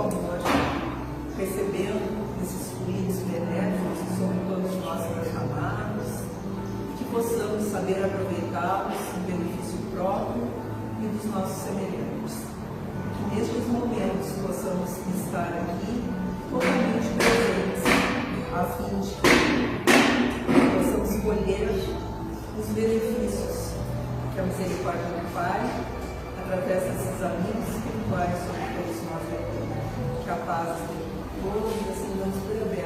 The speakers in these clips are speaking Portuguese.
amor, recebendo esses fluidos benéficos que sobre todos nós derramados, que possamos saber aproveitá-los em benefício próprio e dos nossos semelhantes. Que nestes momentos possamos estar aqui totalmente presentes, a fim de que possamos colher os benefícios que a misericórdia do Pai, através desses amigos espirituais sobre todos nós temos. Que a paz esteja com todos e assim vamos prever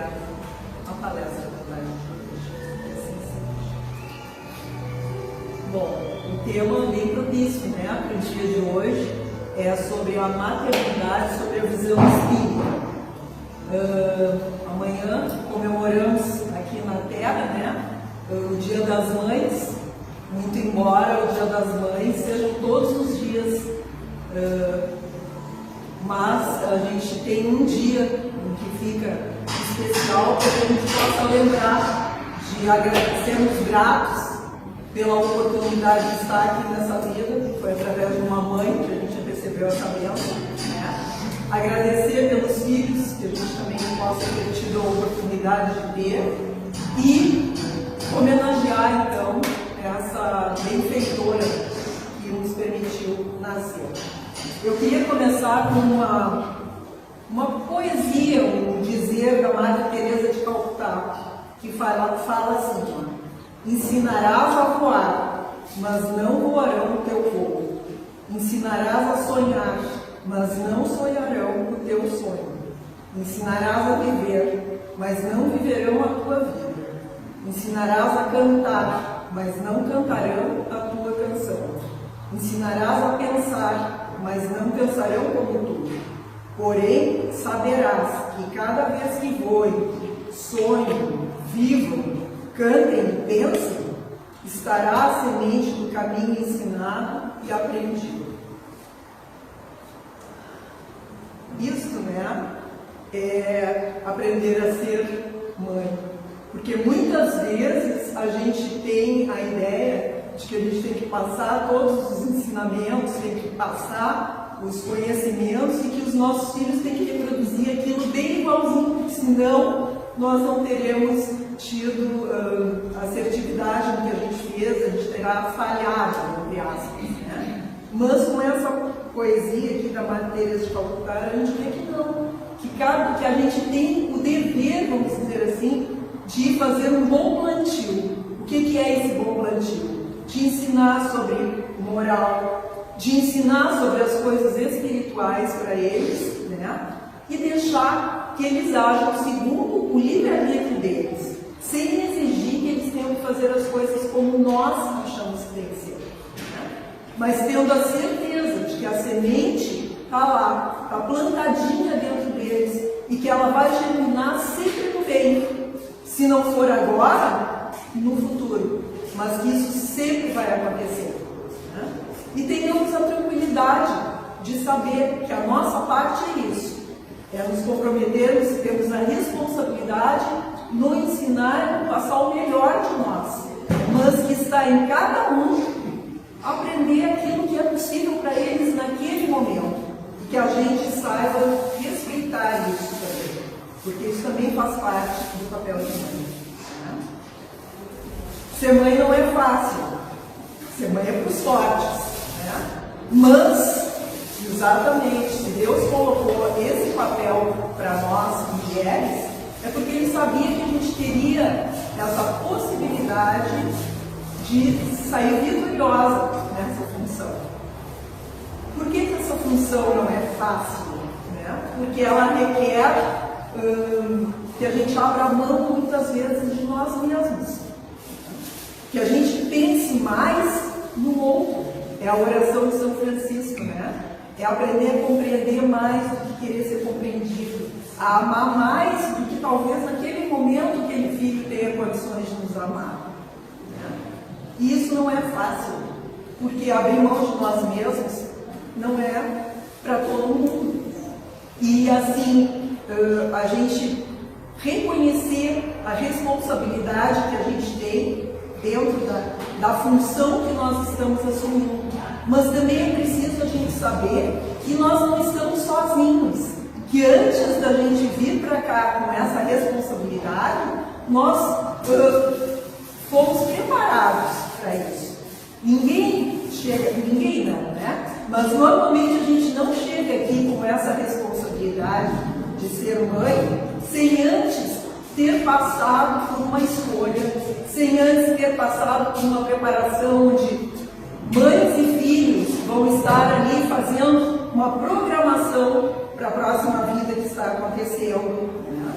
a palestra da tarde de hoje. Que assim seja. Bom, o tema bem propício, né, para o dia de hoje é sobre a maternidade, sobre a visão espírita. Amanhã comemoramos aqui na Terra, né, o Dia das Mães, muito embora o Dia das Mães sejam todos os dias, mas a gente tem um dia em que fica especial para que a gente possa lembrar de agradecermos gratos pela oportunidade de estar aqui nessa vida, que foi através de uma mãe que a gente recebeu essa bênção, né? Agradecer pelos filhos, que a gente também possa ter tido a oportunidade de ter, e homenagear então essa benfeitora que nos permitiu nascer. Eu queria começar com uma poesia, um dizer da Madre Teresa de Calcutá, que fala assim: ensinarás a voar, mas não voarão o teu voo. Ensinarás a sonhar, mas não sonharão o teu sonho. Ensinarás a viver, mas não viverão a tua vida. Ensinarás a cantar, mas não cantarão a tua canção. Ensinarás a pensar, mas não pensarão como tu. Porém, saberás que cada vez que voem, sonhem, vivam, cantem e pensem, estará a semente do caminho ensinado e aprendido. Isto, né, é aprender a ser mãe. Porque muitas vezes a gente tem a ideia de que a gente tem que passar todos os ensinamentos, tem que passar os conhecimentos e que os nossos filhos têm que reproduzir aquilo bem igualzinho, porque senão nós não teremos tido assertividade no que a gente fez, a gente terá falhado, entre aspas, né? Mas com essa poesia aqui da Madre Teresa de Calcutá, a gente vê que não, que a gente tem o dever, vamos dizer assim, de fazer um bom plantio. O que é esse bom plantio? De ensinar sobre moral, de ensinar sobre as coisas espirituais para eles, né? E deixar que eles ajam segundo o livre-arbítrio deles, sem exigir que eles tenham que fazer as coisas como nós achamos que tem que ser, né? Mas tendo a certeza de que a semente está lá, está plantadinha dentro deles e que ela vai germinar sempre no bem. Se não for agora, no futuro, mas que isso sempre vai acontecer, né? E tenhamos a tranquilidade de saber que a nossa parte é isso, é nos comprometermos e termos a responsabilidade no ensinar, no passar o melhor de nós, mas que está em cada um aprender aquilo que é possível para eles naquele momento, e que a gente saiba respeitar isso também, porque isso também faz parte do papel de mãe, né? Ser mãe não é fácil, ser mãe é para os fortes, né? Mas, exatamente, se Deus colocou esse papel para nós, mulheres, é porque Ele sabia que a gente teria essa possibilidade de sair vitoriosa nessa função. Por que essa função não é fácil, né? Porque ela requer que a gente abra mão muitas vezes de nós mesmos, que a gente pense mais no outro. É a oração de São Francisco, né? É aprender a compreender mais do que querer ser compreendido, a amar mais do que talvez naquele momento aquele filho tenha condições de nos amar, né? E isso não é fácil, porque abrir mão de nós mesmos não é para todo mundo. E assim, a gente reconhecer a responsabilidade que a gente tem dentro da função que nós estamos assumindo. Mas também é preciso a gente saber que nós não estamos sozinhos, que que antes da gente vir para cá com essa responsabilidade, nós fomos preparados para isso. Ninguém chega, ninguém não, né? Mas normalmente a gente não chega aqui com essa responsabilidade de ser mãe sem antes ter passado por uma escolha, sem antes ter passado por uma preparação onde mães e filhos vão estar ali fazendo uma programação para a próxima vida que está acontecendo. Né?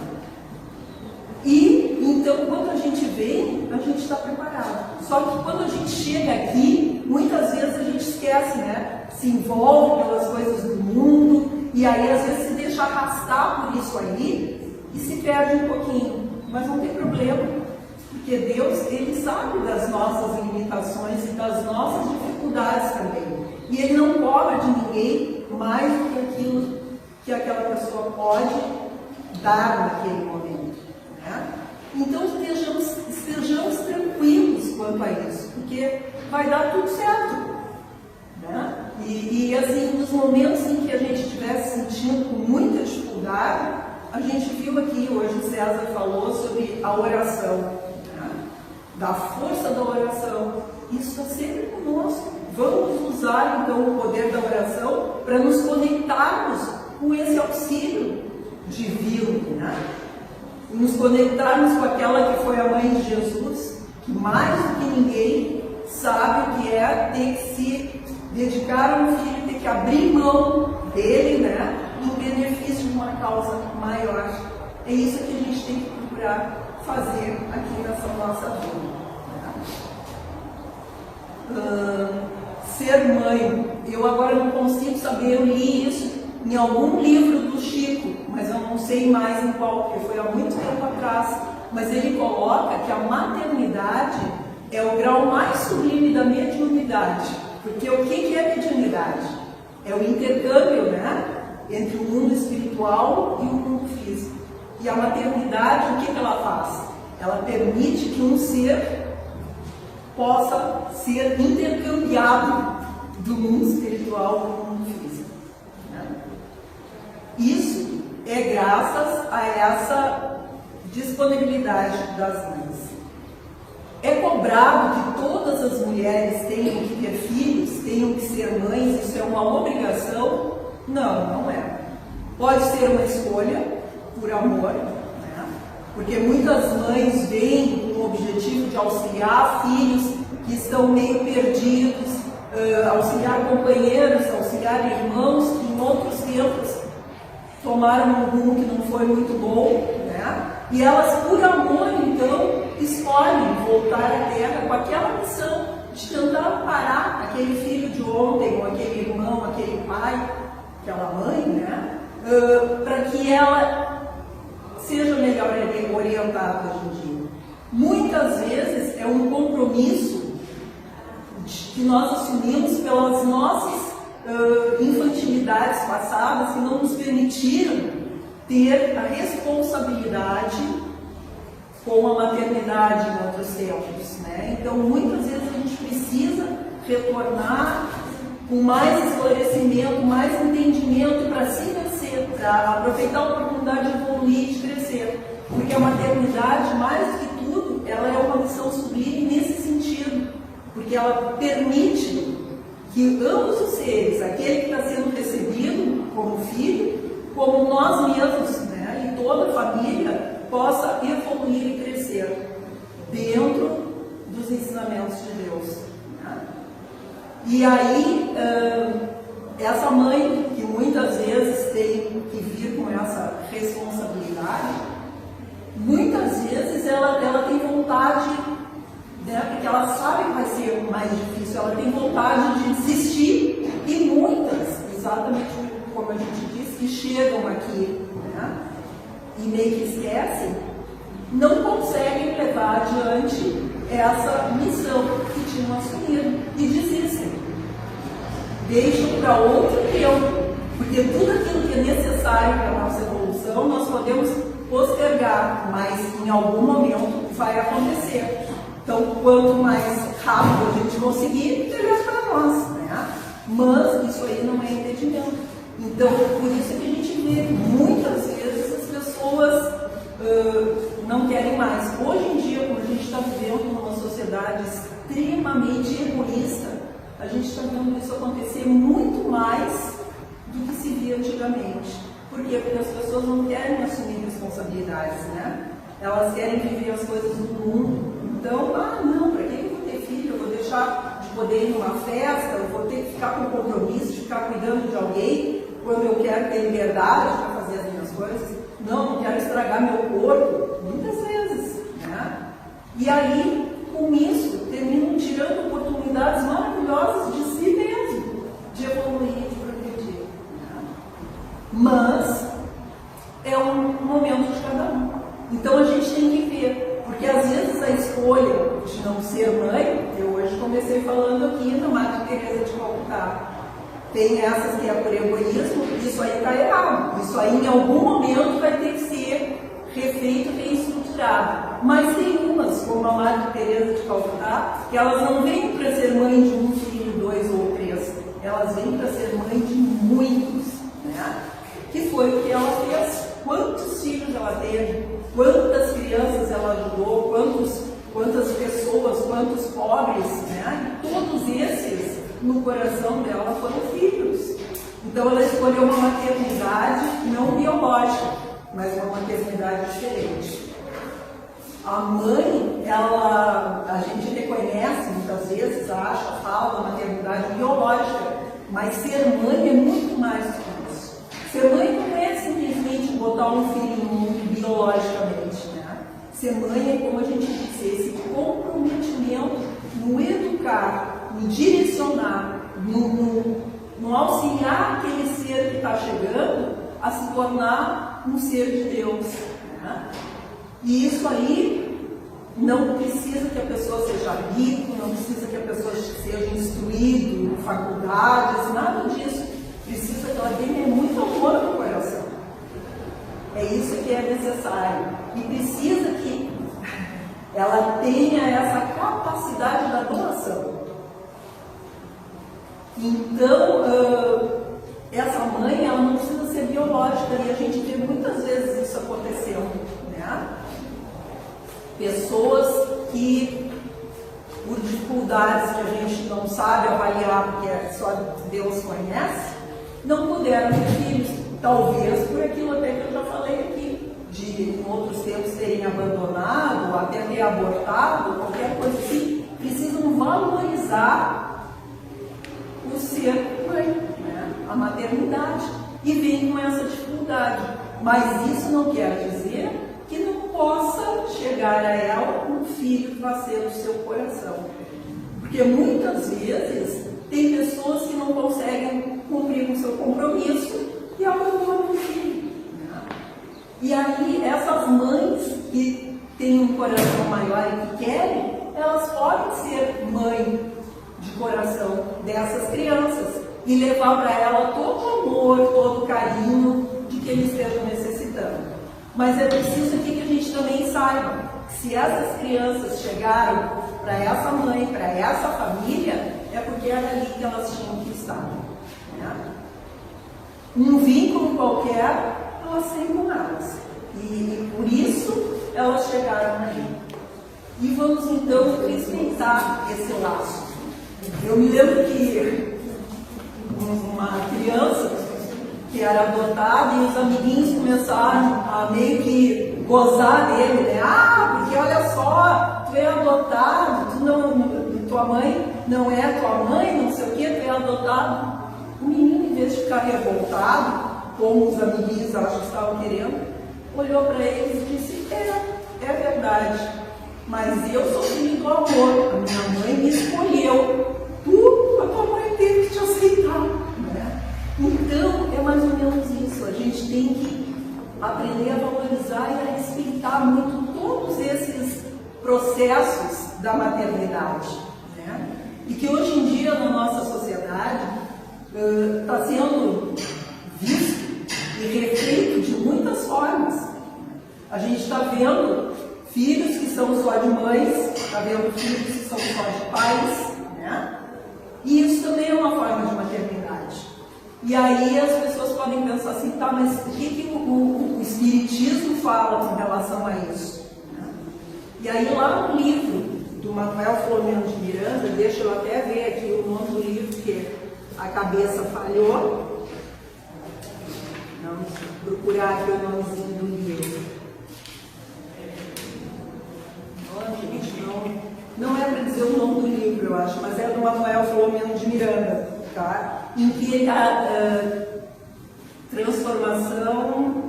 E então, quando a gente vem, a gente está preparado. Só que quando a gente chega aqui, muitas vezes a gente esquece, né? Se envolve pelas coisas do mundo e aí às vezes se deixa arrastar por isso aí e se perde um pouquinho. Mas não tem problema, porque Deus, Ele sabe das nossas limitações e das nossas dificuldades também. E Ele não cobra de ninguém mais do que aquilo que aquela pessoa pode dar naquele momento. Né? Então estejamos tranquilos quanto a isso, porque vai dar tudo certo. Né? E assim, nos momentos em que a gente estiver se sentindo com muita dificuldade, a gente viu aqui, hoje o César falou sobre a oração, né? Da força da oração. Isso está sempre conosco. Vamos usar então o poder da oração para nos conectarmos com esse auxílio divino, né? Nos conectarmos com aquela que foi a mãe de Jesus, que mais do que ninguém sabe o que é ter que se dedicar a um filho, ter que abrir mão dele, né? Em benefício de uma causa maior. É isso que a gente tem que procurar fazer aqui nessa nossa vida. Né? Ser mãe, eu agora não consigo saber, eu li isso em algum livro do Chico, mas eu não sei mais em qual, porque foi há muito tempo atrás. Mas ele coloca que a maternidade é o grau mais sublime da mediunidade. Porque o que é mediunidade? É o intercâmbio, né? Entre o mundo espiritual e o mundo físico. E a maternidade, o que ela faz? Ela permite que um ser possa ser intercambiado do mundo espiritual para o mundo físico. Né? Isso é graças a essa disponibilidade das mães. É cobrado que todas as mulheres tenham que ter filhos, tenham que ser mães, isso é uma obrigação? Não, não é. Pode ser uma escolha por amor, né? Porque muitas mães vêm com o objetivo de auxiliar filhos que estão meio perdidos, auxiliar companheiros, auxiliar irmãos que em outros tempos tomaram um rumo que não foi muito bom, né? E elas, por amor, então, escolhem voltar à Terra com aquela missão de tentar amparar aquele filho de ontem, ou aquele irmão, aquele pai, aquela mãe, né? Para que ela seja melhor orientada hoje em dia. Muitas vezes é um compromisso que nós assumimos pelas nossas infantilidades passadas que não nos permitiram ter a responsabilidade com a maternidade em outros tempos, né? Então, muitas vezes a gente precisa retornar com mais esclarecimento, mais entendimento para se vencer, para aproveitar a oportunidade de evoluir e de crescer. Porque a maternidade, mais do que tudo, ela é uma missão sublime nesse sentido, porque ela permite que ambos os seres, aquele que está sendo recebido como filho, como nós mesmos, né, e toda a família, possa evoluir e crescer dentro dos ensinamentos de Deus. Né? E aí, essa mãe, que muitas vezes tem que vir com essa responsabilidade, muitas vezes ela tem vontade, né, porque ela sabe que vai ser mais difícil, ela tem vontade de desistir, e muitas, exatamente como a gente disse, que chegam aqui, né, e meio que esquecem, não conseguem levar adiante essa missão que tinham assumido e desistem. Deixam para outro tempo, porque tudo aquilo que é necessário para a nossa evolução nós podemos postergar, mas em algum momento vai acontecer. Então, quanto mais rápido a gente conseguir, melhor para nós, né? Mas isso aí não é impedimento. Então, por isso que a gente vê muito não querem mais. Hoje em dia, como a gente está vivendo numa sociedade extremamente egoísta, a gente está vendo isso acontecer muito mais do que se via antigamente. Por quê? Porque as pessoas não querem assumir responsabilidades, né? Elas querem viver as coisas do mundo. Então, não, para que eu vou ter filho? Eu vou deixar de poder ir numa festa, eu vou ter que ficar com compromisso, de ficar cuidando de alguém, quando eu quero ter liberdade para fazer as minhas coisas. Não quero estragar meu corpo, muitas vezes, né? E aí, com isso, terminam tirando oportunidades maravilhosas de si mesmo, de evoluir, de progredir, né? Mas é um momento de cada um. Então a gente tem que ver, porque às vezes a escolha de não ser mãe, eu hoje comecei falando aqui na Madre Teresa de Calcutá, tem essas que é por egoísmo, isso aí está errado. Isso aí em algum momento vai ter que ser refeito, reestruturado. Mas tem umas, como a Madre Teresa de Calcutá, que elas não vêm para ser mãe de um filho, 2 ou 3, elas vêm para ser mãe de muitos, né? Que foi o que ela fez. Quantos filhos ela teve, quantas crianças ela ajudou, quantas pessoas, quantos pobres, né? E todos esses, no coração dela, foram filhos. Então ela escolheu uma maternidade não biológica, mas uma maternidade diferente. A mãe, a gente reconhece muitas vezes, fala da maternidade biológica, mas ser mãe é muito mais do que isso. Ser mãe não é simplesmente botar um filho no mundo biologicamente, né? Ser mãe é, como a gente disse, esse comprometimento no educar, no direcionar, no auxiliar aquele ser que está chegando a se tornar um ser de Deus, né? E isso aí não precisa que a pessoa seja rica, não precisa que a pessoa seja instruída em faculdades, nada disso. Precisa que ela tenha muito amor no coração. É isso que é necessário. E precisa que ela tenha essa capacidade da doação. Então, essa mãe, ela não precisa ser biológica, e a gente vê muitas vezes isso acontecendo, né? Pessoas que, por dificuldades que a gente não sabe avaliar, porque só Deus conhece, não puderam ter filhos, talvez por aquilo até que eu já falei aqui, de em outros tempos terem abandonado, ou até ter abortado, qualquer coisa assim. Precisam valorizar o ser mãe, né? A maternidade, e vem com essa dificuldade. Mas isso não quer dizer que não possa chegar a ela um filho que vai ser do seu coração. Porque muitas vezes tem pessoas que não conseguem cumprir com o seu compromisso e abandonam o filho, né? E aí essas mães que têm um coração maior e que querem, elas podem ser mãe de coração dessas crianças e levar para ela todo o amor, todo o carinho de que eles estejam necessitando. Mas é preciso aqui que a gente também saiba que se essas crianças chegaram para essa mãe, para essa família, é porque era ali que elas tinham que estar, né? Um vínculo qualquer, elas têm com elas. E por isso elas chegaram ali. E vamos então respeitar esse laço. Eu me lembro que uma criança que era adotada e os amiguinhos começaram a meio que gozar dele, né? Porque olha só, tu é adotado, tua mãe não é tua mãe, não sei o que, tu é adotado. O menino, em vez de ficar revoltado, como os amiguinhos acho que estavam querendo, olhou para eles e disse: é verdade, mas eu sou filho do amor, a minha mãe me escolheu, a tua mãe teve que te aceitar, né? Então é mais ou menos isso. A gente tem que aprender a valorizar e a respeitar muito todos esses processos da maternidade, né? E que hoje em dia na nossa sociedade está sendo visto e refeito de muitas formas. A gente está vendo filhos que são só de mães, está vendo filhos que são só de pais, né? E isso também é uma forma de maternidade. E aí as pessoas podem pensar assim, tá, mas o que o Espiritismo fala com relação a isso? E aí lá no livro do Manuel Filomeno de Miranda, deixa eu até ver aqui o nome do livro, que a cabeça falhou. Vamos procurar aqui o nomezinho do livro. Não é para dizer o nome do livro, eu acho, mas é do Manuel Filomeno de Miranda, tá? Em que a transformação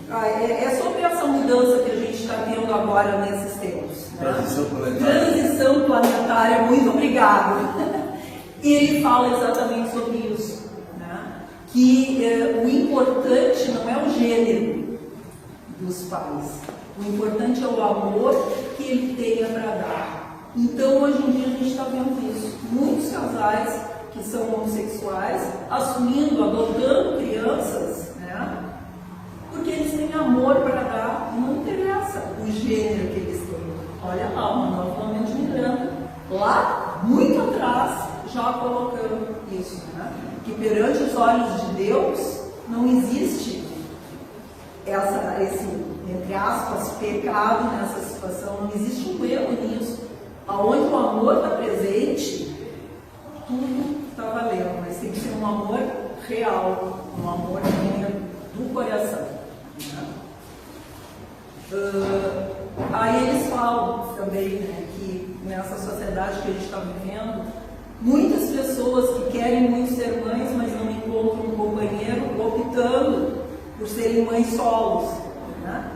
é sobre essa mudança que a gente está tendo agora nesses tempos. Né? Transição planetária, muito obrigado. Ele fala exatamente sobre isso, né? Que o importante não é o gênero dos pais, o importante é o amor que ele tenha para dar. Então, hoje em dia, a gente está vendo isso. Muitos casais que são homossexuais assumindo, adotando crianças, né? Porque eles têm amor para dar, não interessa o gênero que eles têm. Olha lá, o Manuel Filomeno de Miranda, lá, muito atrás, já colocando isso, né? Que perante os olhos de Deus não existe esse, entre aspas, pecado nessa situação, não existe um erro nisso. Aonde o amor está presente, tudo está valendo, mas tem que ser um amor real, um amor do coração. Aí eles falam também, né, que nessa sociedade que a gente está vivendo, muitas pessoas que querem muito ser mães, mas não encontram um companheiro, optando por serem mães solos, né?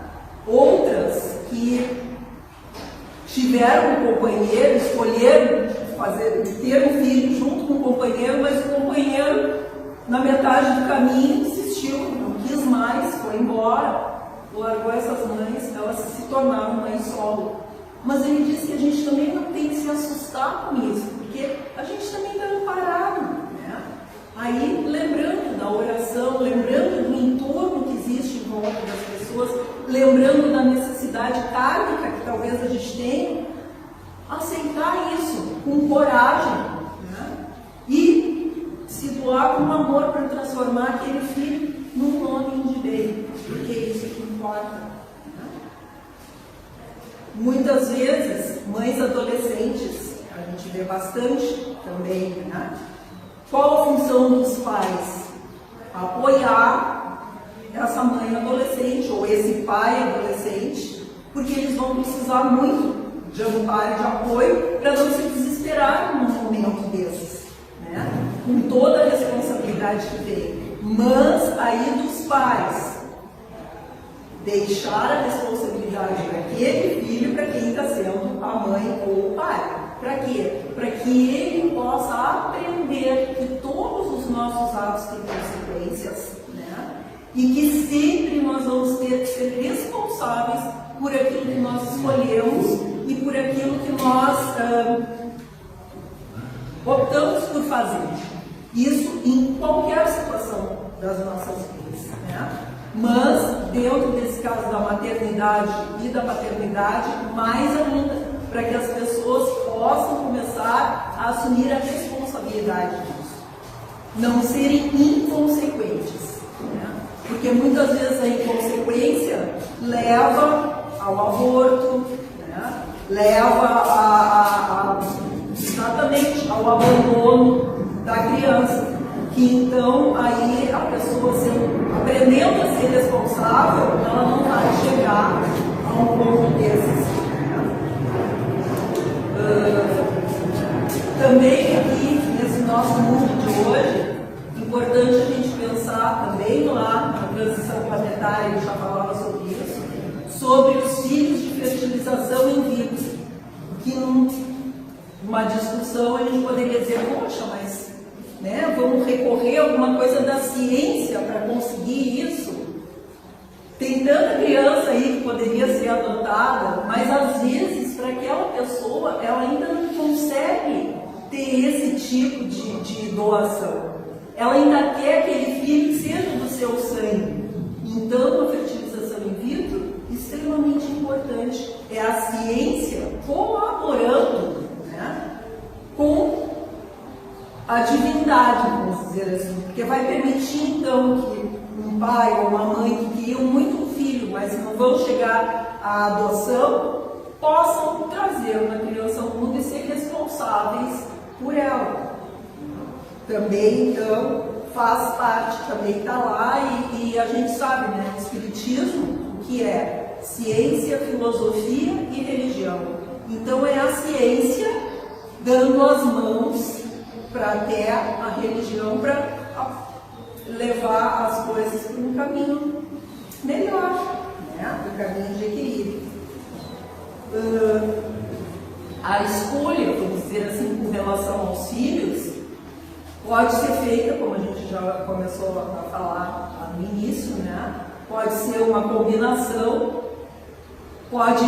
Outras que tiveram um companheiro, escolheram ter um filho junto com o companheiro, mas o companheiro, na metade do caminho, desistiu, não quis mais, foi embora, largou essas mães, elas se tornaram mães solo. Mas ele diz que a gente também não tem que se assustar com isso, porque a gente também está amparado, né? Aí, lembrando da oração, lembrando do entorno que existe em volta das pessoas, lembrando da necessidade kármica que talvez a gente tenha, aceitar isso com coragem, né? E se doar com amor para transformar aquele filho num homem de bem, porque é isso que importa. Né? Muitas vezes, mães adolescentes, a gente vê bastante também, né? Qual a função dos pais? Apoiar essa mãe adolescente ou esse pai adolescente, porque eles vão precisar muito de amparo e de apoio para não se desesperar num momento desses, né? Com toda a responsabilidade que tem. Mas aí dos pais deixar a responsabilidade para aquele filho, para quem está sendo a mãe ou o pai. Para quê? Para que ele possa aprender que todos os nossos atos têm consequências, né? E que sempre nós vamos ter que ser responsáveis por aquilo que nós escolhemos e por aquilo que nós optamos por fazer. Isso em qualquer situação das nossas vidas, né? Mas, dentro desse caso da maternidade e da paternidade, mais ainda, para que as pessoas possam começar a assumir a responsabilidade disso. Não serem inconsequentes, né? Porque muitas vezes a inconsequência leva ao aborto, né? Leva exatamente ao abandono da criança. Que então aí a pessoa, aprendendo a ser responsável, ela não vai chegar a um ponto desses. Também aqui nesse nosso mundo de hoje, importante a gente pensar também lá na transição planetária, a gente já falava sobre isso, sobre os filhos de fertilização in vitro, que numa discussão a gente poderia dizer, poxa, mas né, vamos recorrer a alguma coisa da ciência para conseguir isso? Tem tanta criança aí que poderia ser adotada, mas às vezes para aquela pessoa ela ainda não consegue ter esse tipo de doação. Ela ainda quer aquele filho que seja do seu sangue. Então a fertilização in vitro, extremamente importante. É a ciência colaborando, né, com a divindade, vamos dizer assim, porque vai permitir então que um pai ou uma mãe que queriam muito um filho, mas não vão chegar à adoção, possam trazer uma criança ao mundo e ser responsáveis por ela. Também, então, faz parte, também está lá, e a gente sabe, né, o Espiritismo, que é ciência, filosofia e religião. Então é a ciência dando as mãos para até a religião, para levar as coisas para um caminho melhor, né, um caminho de equilíbrio. A escolha, vamos dizer assim, com relação aos filhos, pode ser feita, como a gente já começou a falar no início, né? Pode ser uma combinação, pode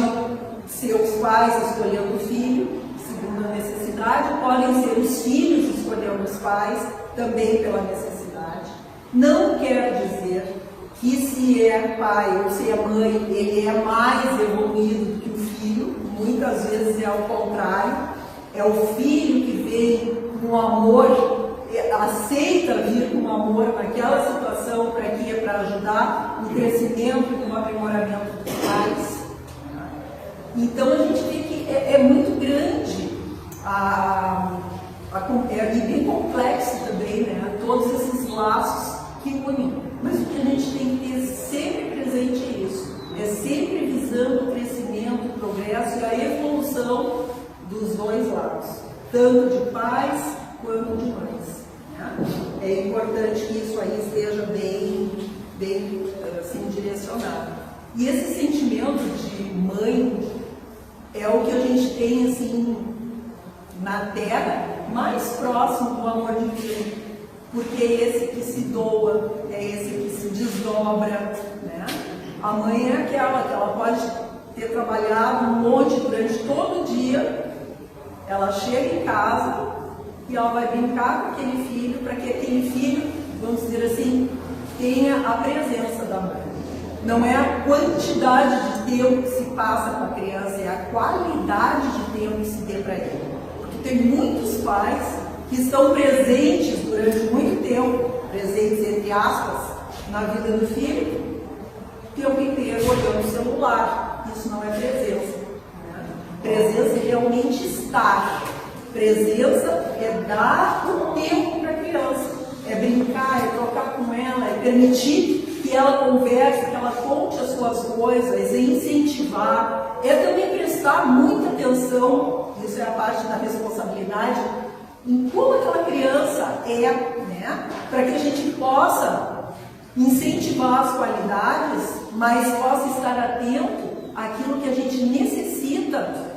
ser os pais escolhendo o filho, segundo a necessidade, podem ser os filhos escolhendo os pais, também pela necessidade. Não quer dizer que se é pai ou se é mãe, ele é mais evoluído do que o filho. Muitas vezes é ao contrário, é o filho que vem com amor, aceita vir com amor naquela situação para que é para ajudar no crescimento e no aprimoramento dos pais. Então a gente vê que é muito grande e bem complexo também, né? Todos esses laços que unem. Mas o que a gente tem que ter sempre presente é isso, é sempre visando o crescimento, o progresso e a evolução dos dois lados, tanto de pais quanto de mães. É importante que isso aí esteja bem assim, direcionado. E esse sentimento de mãe é o que a gente tem assim, na Terra, mais próximo do amor divino, porque é esse que se doa, é esse que se desdobra, né? A mãe é aquela que ela pode ter trabalhado um monte durante todo o dia, ela chega em casa e ela vai brincar com aquele filho, para que aquele filho, vamos dizer assim, tenha a presença da mãe. Não é a quantidade de tempo que se passa com a criança, é a qualidade de tempo que se dê para ele. Porque tem muitos pais que estão presentes durante muito tempo, presentes entre aspas, na vida do filho, o tempo inteiro olhando o celular. Isso não é presença, né? Presença é realmente estar. Presença é dar o tempo para a criança, é brincar, é trocar com ela, é permitir que ela converse, que ela conte as suas coisas, é incentivar, é também prestar muita atenção, isso é a parte da responsabilidade, em como aquela criança é, né? Para que a gente possa incentivar as qualidades, mas possa estar atento àquilo que a gente necessita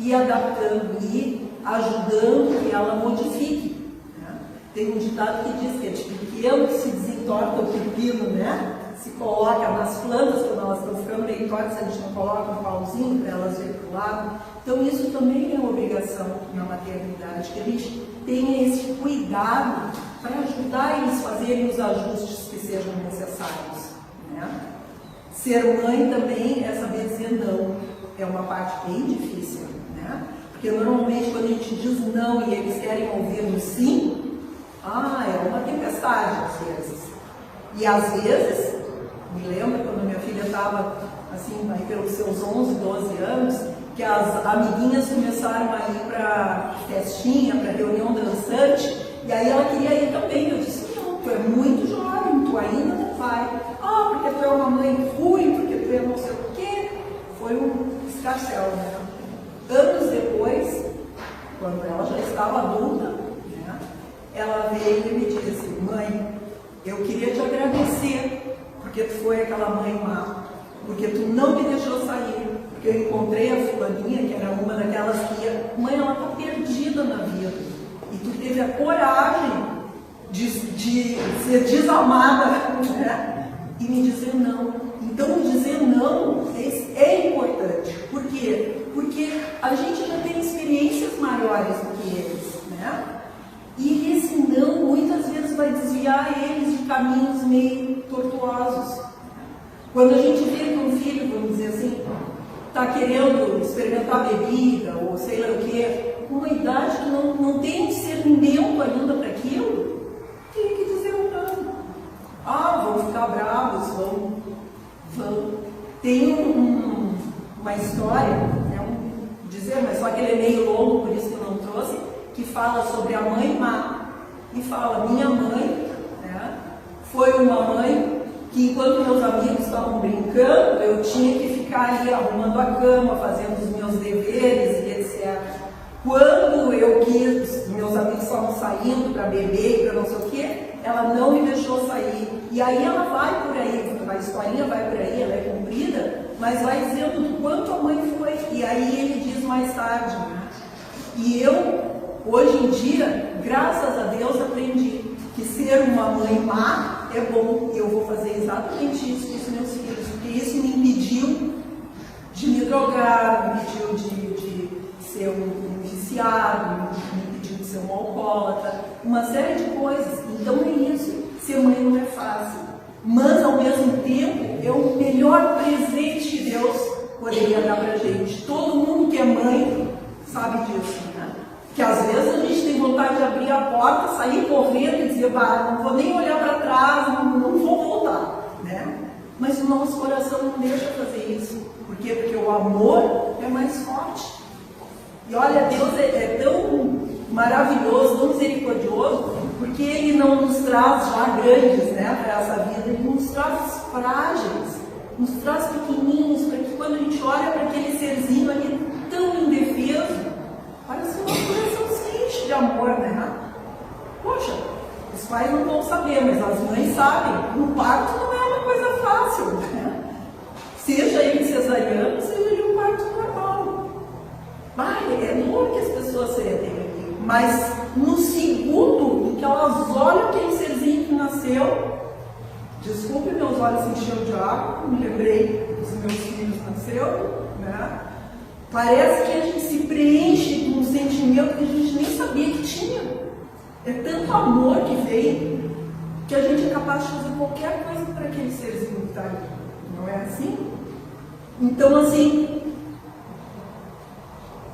e adaptando e ajudando que ela modifique, né? Tem um ditado que diz que é de pequeno que se desentorta o pepino, né? Se coloca nas plantas, quando elas estão ficando meio tortas, a gente não coloca um pauzinho para elas virem para o lado. Então isso também é uma obrigação na maternidade, que a gente tenha esse cuidado para ajudar eles a fazerem os ajustes que sejam necessários, né? Ser mãe também é saber dizer não, é uma parte bem difícil. Porque normalmente quando a gente diz não e eles querem ouvir um sim, é uma tempestade às vezes. E às vezes, me lembro quando minha filha estava assim, aí pelos seus 11, 12 anos, que as amiguinhas começaram a ir para festinha, para reunião dançante, e aí ela queria ir também. Eu disse, não, tu é muito jovem, tu ainda não vai. Porque tu é uma mãe ruim, porque tu é não sei o quê. Foi um escarcéu, né? Anos depois, quando ela já estava adulta, né, ela veio e me disse, mãe, eu queria te agradecer, porque tu foi aquela mãe má, porque tu não me deixou sair, porque eu encontrei a fulaninha, que era uma daquelas que ia, mãe, ela está perdida na vida, e tu teve a coragem de ser desamada, né, e me dizer não. Então, dizer não é importante. Por quê? Porque a gente já tem experiências maiores do que eles, né? E esse não, muitas vezes, vai desviar eles de caminhos meio tortuosos. Quando a gente vê que um filho, vamos dizer assim, está querendo experimentar bebida, ou sei lá o quê, com uma idade que não tem discernimento ainda para aquilo, tem que dizer um não. Vão ficar bravos, vão Tem uma história, mas só que ele é meio longo, por isso que eu não trouxe, que fala sobre a mãe má. E fala, minha mãe, né, foi uma mãe que enquanto meus amigos estavam brincando, eu tinha que ficar ali arrumando a cama, fazendo os meus deveres e etc. Quando eu quis, meus amigos estavam saindo para beber e para não sei o quê, ela não me deixou sair. E aí ela vai por aí, a historinha vai por aí, ela é comprida, mas vai dizendo do quanto a mãe foi. E aí ele diz mais tarde, né? E eu, hoje em dia, graças a Deus, aprendi que ser uma mãe má é bom. Eu vou fazer exatamente isso com os meus filhos, porque isso me impediu de me drogar, me impediu de ser um viciado, me impediu de ser um alcoólatra, uma série de coisas. Então é isso, ser mãe não é fácil, mas ao mesmo tempo é o melhor presente que Deus poderia dar pra gente. Todo mundo que é mãe sabe disso, né? Que às vezes a gente tem vontade de abrir a porta, sair correndo e dizer, não vou nem olhar para trás, não vou voltar, né? Mas o nosso coração não deixa fazer isso. Por quê? Porque o amor é mais forte. E olha, Deus é tão maravilhoso, tão misericordioso, porque Ele não nos traz já grandes, né, para essa vida, Ele nos traz frágeis, nos traz pequenininhos, para que quando a gente olha para aquele serzinho ali tão indefeso, parece que o nosso coração se enche de amor, né? Poxa, os pais não vão saber, mas as mães sabem. Um parto não é uma coisa fácil, né? Seja ele cesariano, seja ele um parto normal. É duro que as pessoas sentem, mas no segundo em que elas olham aquele serzinho que nasceu, desculpe, meus olhos se encheram de água, me lembrei dos meus filhos nasceu, né? Parece que a gente se preenche de um sentimento que a gente nem sabia que tinha. É tanto amor que vem que a gente é capaz de fazer qualquer coisa para aquele serzinho que está ali. Não é assim? Então, assim,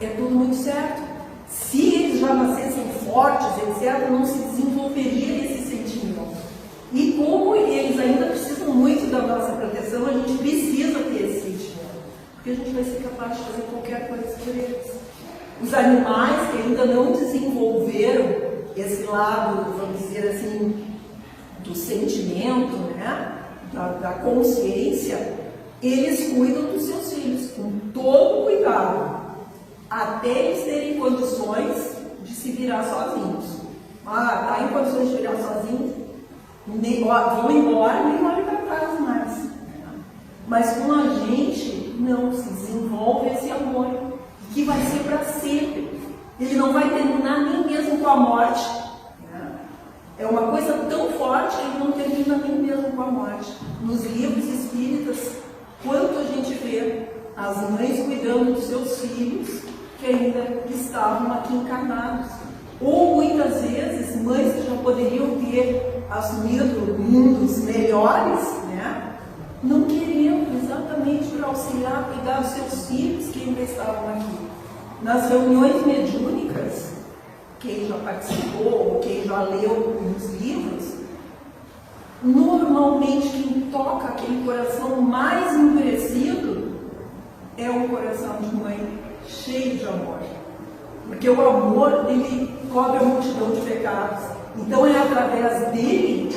é tudo muito certo. Se eles já nascessem fortes, etc., não se desenvolveria esse sentimento. E como eles ainda precisam muito da nossa proteção, a gente precisa ter esse sentimento. Porque a gente vai ser capaz de fazer qualquer coisa por eles. Os animais que ainda não desenvolveram esse lado, vamos dizer assim, do sentimento, né? da consciência, eles cuidam dos seus filhos com todo o cuidado, até eles terem condições de se virar sozinhos. Está em condições de virar sozinhos, vão embora, nem olham para trás mais. Mas com a gente, não se desenvolve esse amor, que vai ser para sempre. Ele não vai terminar nem mesmo com a morte. É uma coisa tão forte que ele não termina nem mesmo com a morte. Nos livros espíritas, quanto a gente vê as mães cuidando dos seus filhos que ainda estavam aqui encarnados. Ou muitas vezes, mães que já poderiam ter assumido mundos melhores, né? Não queriam exatamente para auxiliar, cuidar dos seus filhos que ainda estavam aqui. Nas reuniões mediúnicas, quem já participou, ou quem já leu nos livros, normalmente quem toca aquele coração mais endurecido é um coração de mãe cheio de amor. Porque o amor, ele cobre a multidão de pecados. Então é através dele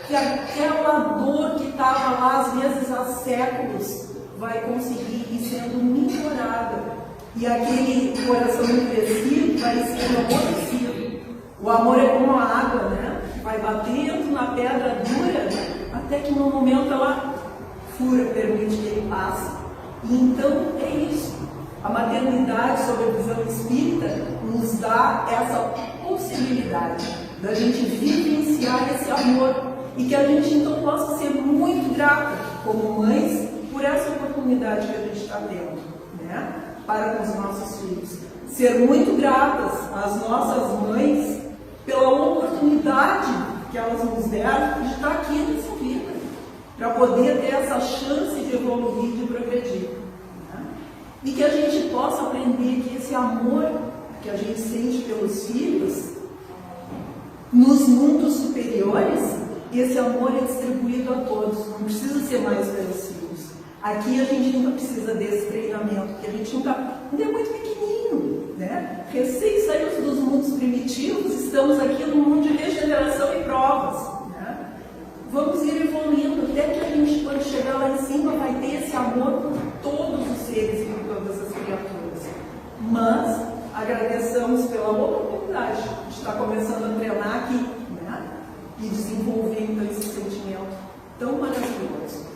que aquela dor que estava lá, às vezes há séculos, vai conseguir ir sendo minorada. E aquele coração endurecido vai sendo amortecido. O amor é como a água, né? Vai batendo na pedra dura, até que no momento ela fura, permite que ele passe. E então é isso. A maternidade, sob a visão espírita, nos dá essa possibilidade da gente vivenciar esse amor e que a gente então possa ser muito grata como mães por essa oportunidade que a gente está tendo, né? Para com os nossos filhos. Ser muito gratas às nossas mães pela oportunidade que elas nos deram de estar aqui nessa vida, para poder ter essa chance de evoluir, de progredir. Né? E que a gente possa aprender que esse amor que a gente sente pelos filhos, nos mundos superiores, esse amor é distribuído a todos, não precisa ser mais pelos filhos. Aqui a gente nunca precisa desse treinamento, porque a gente ainda é muito pequenininho, né? Recém saímos dos mundos primitivos, estamos aqui no mundo de regeneração e provas, né? Vamos ir evoluindo até que a gente, quando chegar lá em cima, vai ter esse amor por todos os seres e por todas as criaturas. Mas agradeçamos pela oportunidade de estar começando a treinar aqui, né? E desenvolvendo esse sentimento tão maravilhoso.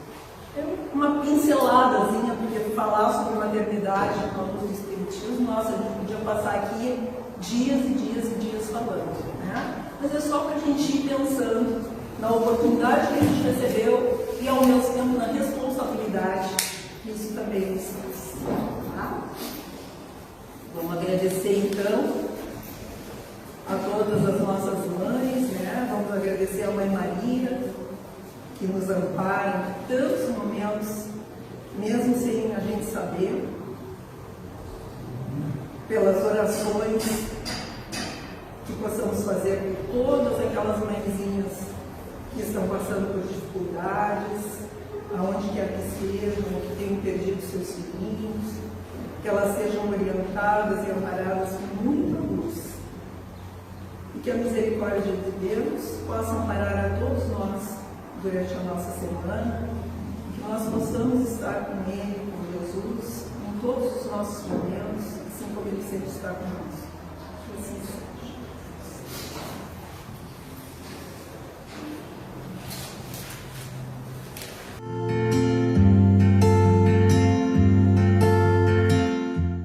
É uma pinceladazinha, porque falar sobre maternidade na luz do espiritismo, nossa, a gente podia passar aqui dias e dias e dias falando, né? Mas é só para a gente ir pensando na oportunidade que a gente recebeu e ao mesmo tempo na responsabilidade que isso também nos traz, tá? Vamos agradecer então a todas as nossas mães, né? Vamos agradecer a Mãe Maria, que nos ampara em tantos momentos, mesmo sem a gente saber, pelas orações que possamos fazer por todas aquelas mãezinhas que estão passando por dificuldades, aonde quer que estejam, que tenham perdido seus filhinhos, que elas sejam orientadas e amparadas com muita luz. E que a misericórdia de Deus possa amparar a todos nós durante a nossa semana, que nós possamos estar com Ele, com Jesus, em todos os nossos momentos, assim como Ele sempre está conosco. Que assim seja.